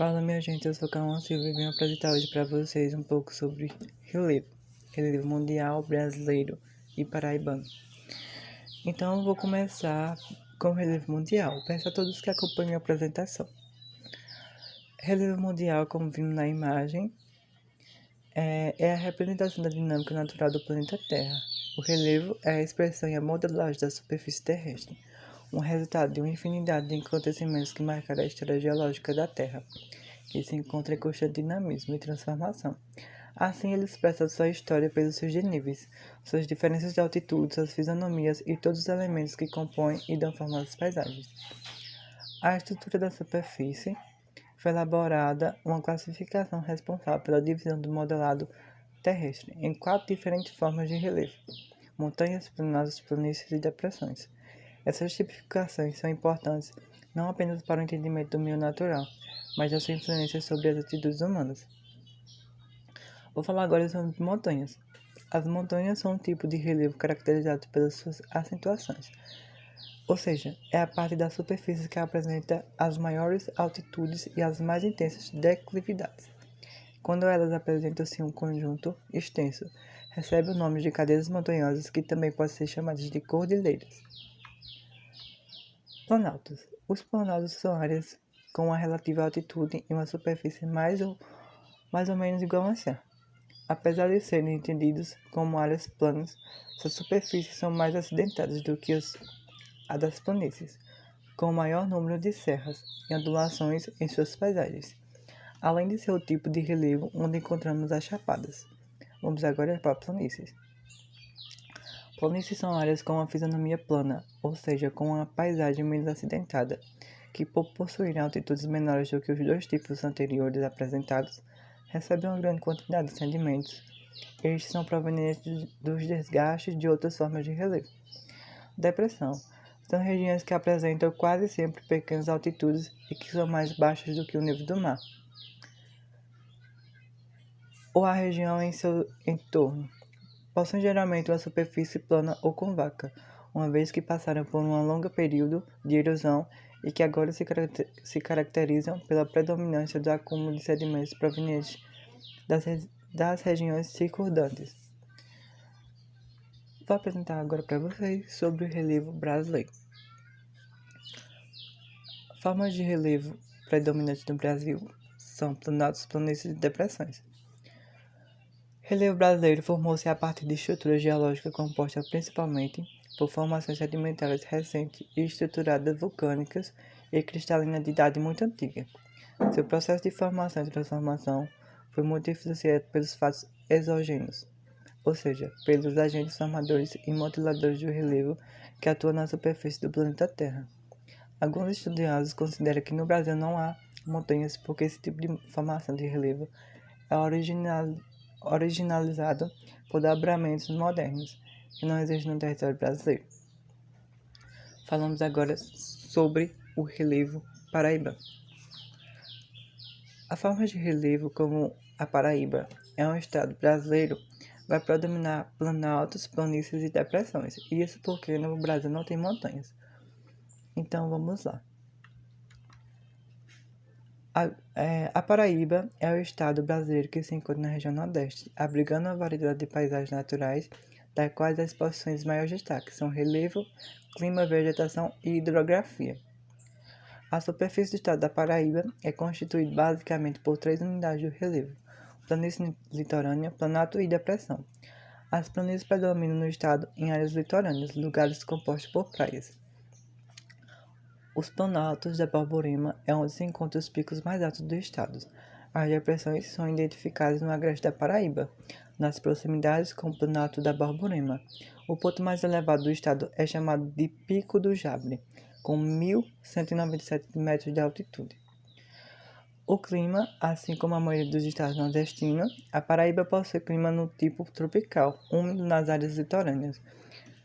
Fala minha gente, eu sou Cauã Silva e venho apresentar hoje para vocês um pouco sobre relevo mundial, brasileiro e paraibano. Então eu vou começar com o relevo mundial, peço a todos que acompanhem a apresentação. Relevo mundial, como vimos na imagem, é a representação da dinâmica natural do planeta Terra. O relevo é a expressão e a modelagem da superfície terrestre, um resultado de uma infinidade de acontecimentos que marcaram a história geológica da Terra, que se encontra em constante dinamismo e transformação. Assim, ele expressa sua história pelos seus desníveis, suas diferenças de altitude, suas fisionomias e todos os elementos que compõem e dão forma às paisagens. A estrutura da superfície foi elaborada uma classificação responsável pela divisão do modelado terrestre em 4 diferentes formas de relevo: montanhas, planadas, planícies e depressões. Essas tipificações são importantes não apenas para o entendimento do meio natural, mas da sua influência sobre as atitudes humanas. Vou falar agora sobre montanhas. As montanhas são um tipo de relevo caracterizado pelas suas acentuações, ou seja, é a parte da superfície que apresenta as maiores altitudes e as mais intensas declividades. Quando elas apresentam-se um conjunto extenso, recebe o nome de cadeias montanhosas, que também podem ser chamadas de cordilheiras. Planaltos. Os planaltos são áreas com uma relativa altitude e uma superfície mais ou menos igual a Terra. Apesar de serem entendidos como áreas planas, suas superfícies são mais acidentadas do que a das planícies, com maior número de serras e ondulações em suas paisagens, além de ser o tipo de relevo onde encontramos as chapadas. Vamos agora para planícies. Planícies são áreas com uma fisionomia plana, ou seja, com uma paisagem menos acidentada, que por possuírem altitudes menores do que os dois tipos anteriores apresentados, recebem uma grande quantidade de sedimentos. Estes são provenientes dos desgastes de outras formas de relevo. Depressão. São regiões que apresentam quase sempre pequenas altitudes e que são mais baixas do que o nível do mar, ou a região em seu entorno. Possuem geralmente uma superfície plana ou côncava, uma vez que passaram por um longo período de erosão e que agora se caracterizam pela predominância do acúmulo de sedimentos provenientes das regiões circundantes. Vou apresentar agora para vocês sobre o relevo brasileiro. Formas de relevo predominantes no Brasil são planatos, planícies e depressões. Relevo brasileiro formou-se a partir de estruturas geológicas compostas principalmente por formações sedimentares recentes e estruturadas vulcânicas e cristalinas de idade muito antiga. Seu processo de formação e transformação foi muito influenciado pelos fatos exógenos, ou seja, pelos agentes formadores e modeladores do relevo que atuam na superfície do planeta Terra. Alguns estudiosos consideram que no Brasil não há montanhas porque esse tipo de formação de relevo é originalizado por dobramentos modernos que não existem no território brasileiro. Falamos agora sobre o relevo paraibano. A forma de relevo como a Paraíba é um estado brasileiro, vai predominar planaltos, planícies e depressões. Isso porque no Brasil não tem montanhas. Então vamos lá. A Paraíba é o estado brasileiro que se encontra na região Nordeste, abrigando uma variedade de paisagens naturais, das quais as posições de maior destaque são relevo, clima, vegetação e hidrografia. A superfície do estado da Paraíba é constituída basicamente por 3 unidades de relevo: planície litorânea, planato e depressão. As planícies predominam no estado em áreas litorâneas, lugares compostos por praias. Os planaltos da Borborema é onde se encontram os picos mais altos do estado. As depressões são identificadas no agreste da Paraíba, nas proximidades com o planalto da Borborema. O ponto mais elevado do estado é chamado de Pico do Jabre, com 1.197 metros de altitude. O clima, assim como a maioria dos estados nordestinos, a Paraíba possui clima no tipo tropical, úmido nas áreas litorâneas.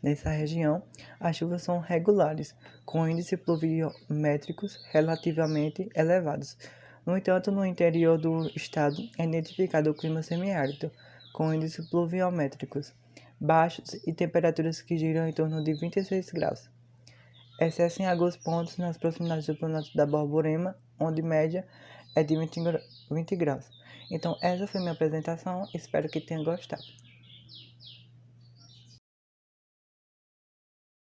Nessa região, as chuvas são regulares, com índices pluviométricos relativamente elevados. No entanto, no interior do estado é identificado o clima semiárido, com índices pluviométricos baixos e temperaturas que giram em torno de 26 graus. Exceto em alguns pontos nas proximidades do planalto da Borborema, onde média é de 20 graus. Então, essa foi minha apresentação, espero que tenha gostado.